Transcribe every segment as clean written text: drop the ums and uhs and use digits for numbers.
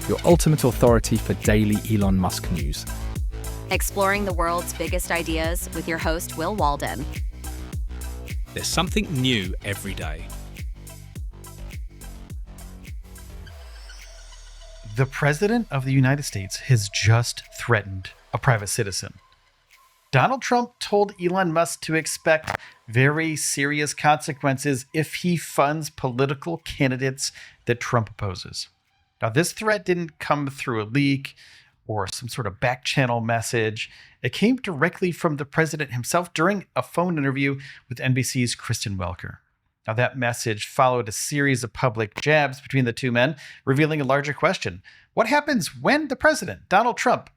your ultimate authority for daily Elon Musk news. Exploring the world's biggest ideas with your host, Will Walden. There's something new every day. The President of the United States has just threatened a private citizen. Donald Trump told Elon Musk to expect very serious consequences if he funds political candidates that Trump opposes. Now, this threat didn't come through a leak or some sort of back channel message. It came directly from the president himself during a phone interview with NBC's Kristen Welker. Now, that message followed a series of public jabs between the two men, revealing a larger question. What happens when the president, Donald Trump,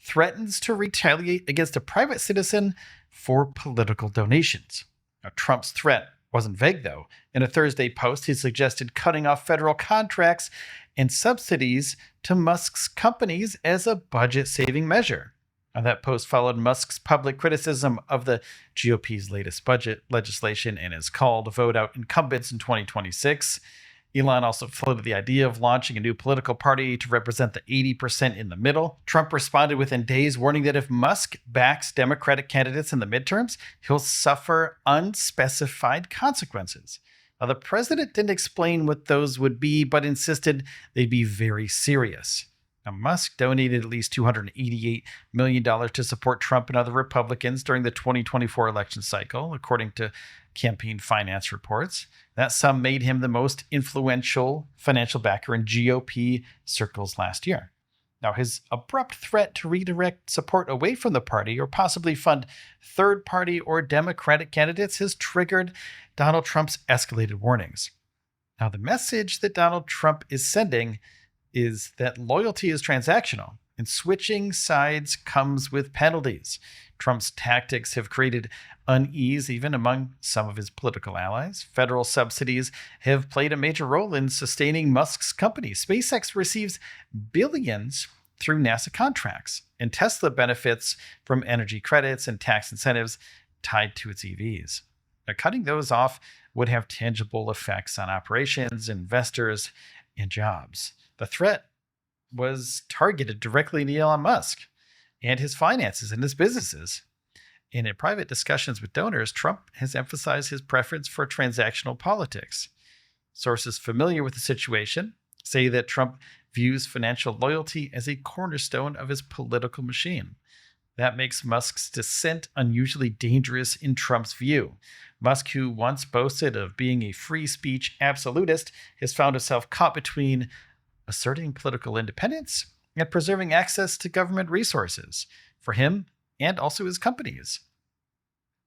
threatens to retaliate against a private citizen for political donations? Now, Trump's threat wasn't vague, though. In a Thursday post, he suggested cutting off federal contracts and subsidies to Musk's companies as a budget-saving measure. Now, that post followed Musk's public criticism of the GOP's latest budget legislation and his call to vote out incumbents in 2026. Elon also floated the idea of launching a new political party to represent the 80% in the middle. Trump responded within days, warning that if Musk backs Democratic candidates in the midterms, he'll suffer unspecified consequences. Now, the president didn't explain what those would be, but insisted they'd be very serious. Now, Musk donated at least $288 million to support Trump and other Republicans during the 2024 election cycle, according to campaign finance reports. That sum made him the most influential financial backer in GOP circles last year. Now, his abrupt threat to redirect support away from the party or possibly fund third-party or Democratic candidates has triggered Donald Trump's escalated warnings. Now, the message that Donald Trump is sending is that loyalty is transactional, and switching sides comes with penalties. Trump's tactics have created unease even among some of his political allies. Federal subsidies have played a major role in sustaining Musk's company. SpaceX receives billions through NASA contracts, and Tesla benefits from energy credits and tax incentives tied to its EVs. Now, cutting those off would have tangible effects on operations, investors, and jobs. The threat was targeted directly at Elon Musk and his finances and his businesses. And in private discussions with donors, Trump has emphasized his preference for transactional politics. Sources familiar with the situation say that Trump views financial loyalty as a cornerstone of his political machine. That makes Musk's dissent unusually dangerous in Trump's view. Musk, who once boasted of being a free speech absolutist, has found himself caught between asserting political independence and preserving access to government resources for him and also his companies.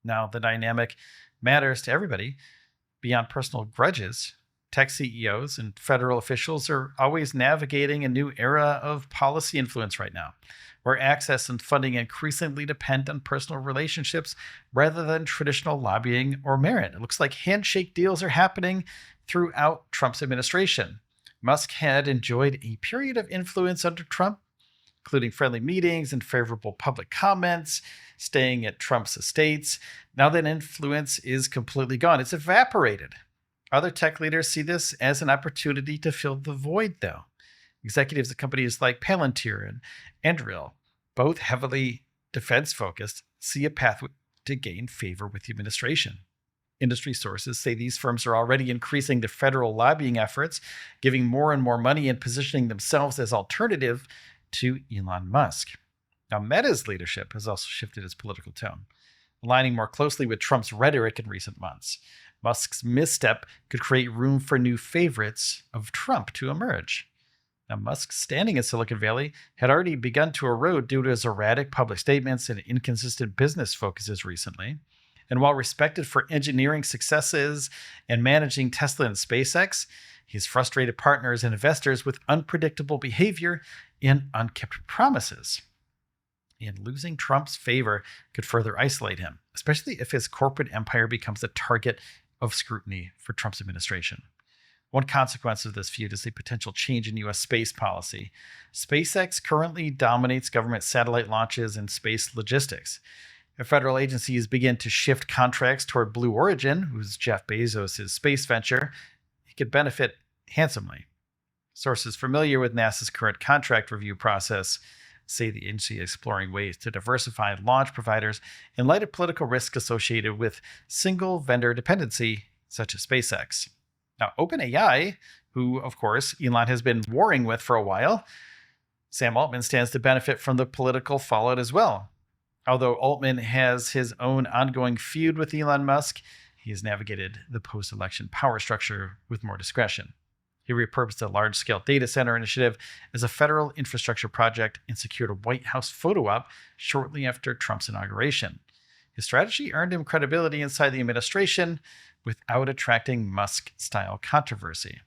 Now, the dynamic matters to everybody. Beyond personal grudges, tech CEOs and federal officials are always navigating a new era of policy influence right now, where access and funding increasingly depend on personal relationships rather than traditional lobbying or merit. It looks like handshake deals are happening throughout Trump's administration. Musk had enjoyed a period of influence under Trump, including friendly meetings and favorable public comments, staying at Trump's estates. Now that influence is completely gone. It's evaporated. Other tech leaders see this as an opportunity to fill the void, though. Executives at companies like Palantir and Anduril, both heavily defense-focused, see a pathway to gain favor with the administration. Industry sources say these firms are already increasing their federal lobbying efforts, giving more and more money and positioning themselves as alternative to Elon Musk. Now, Meta's leadership has also shifted its political tone, aligning more closely with Trump's rhetoric in recent months. Musk's misstep could create room for new favorites of Trump to emerge. Now, Musk's standing in Silicon Valley had already begun to erode due to his erratic public statements and inconsistent business focuses recently. And while respected for engineering successes and managing Tesla and SpaceX, he's frustrated partners and investors with unpredictable behavior and unkept promises. And losing Trump's favor could further isolate him, especially if his corporate empire becomes a target of scrutiny for Trump's administration. One consequence of this feud is a potential change in U.S. space policy. SpaceX currently dominates government satellite launches and space logistics. If federal agencies begin to shift contracts toward Blue Origin, who's Jeff Bezos' space venture, it could benefit handsomely. Sources familiar with NASA's current contract review process say the agency is exploring ways to diversify launch providers in light of political risk associated with single vendor dependency, such as SpaceX. Now, OpenAI, who, of course, Elon has been warring with for a while, Sam Altman stands to benefit from the political fallout as well. Although Altman has his own ongoing feud with Elon Musk, he has navigated the post-election power structure with more discretion. He repurposed a large-scale data center initiative as a federal infrastructure project and secured a White House photo op shortly after Trump's inauguration. His strategy earned him credibility inside the administration without attracting Musk-style controversy.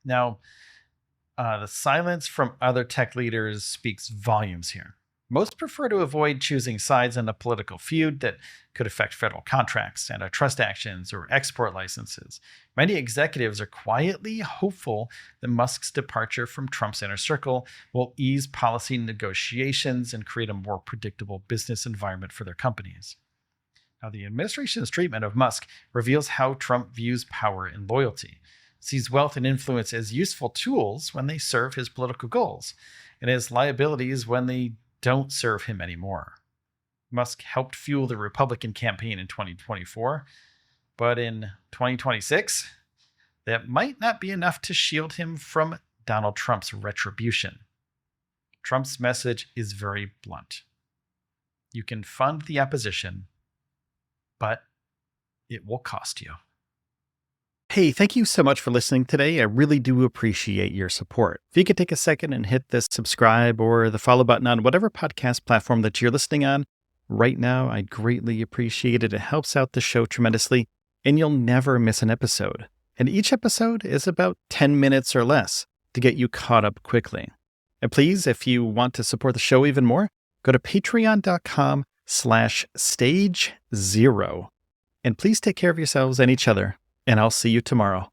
Now, the silence from other tech leaders speaks volumes here. Most prefer to avoid choosing sides in a political feud that could affect federal contracts, antitrust actions, or export licenses. Many executives are quietly hopeful that Musk's departure from Trump's inner circle will ease policy negotiations and create a more predictable business environment for their companies. Now, the administration's treatment of Musk reveals how Trump views power and loyalty, sees wealth and influence as useful tools when they serve his political goals, and as liabilities when they don't serve him anymore. Musk helped fuel the Republican campaign in 2024, but in 2026, that might not be enough to shield him from Donald Trump's retribution. Trump's message is very blunt. You can fund the opposition, but it will cost you. Hey, thank you so much for listening today. I really do appreciate your support. If you could take a second and hit the subscribe or the follow button on whatever podcast platform that you're listening on right now, I'd greatly appreciate it. It helps out the show tremendously, and you'll never miss an episode. And each episode is about 10 minutes or less to get you caught up quickly. And please, if you want to support the show even more, go to patreon.com/stage0. And please take care of yourselves and each other. And I'll see you tomorrow.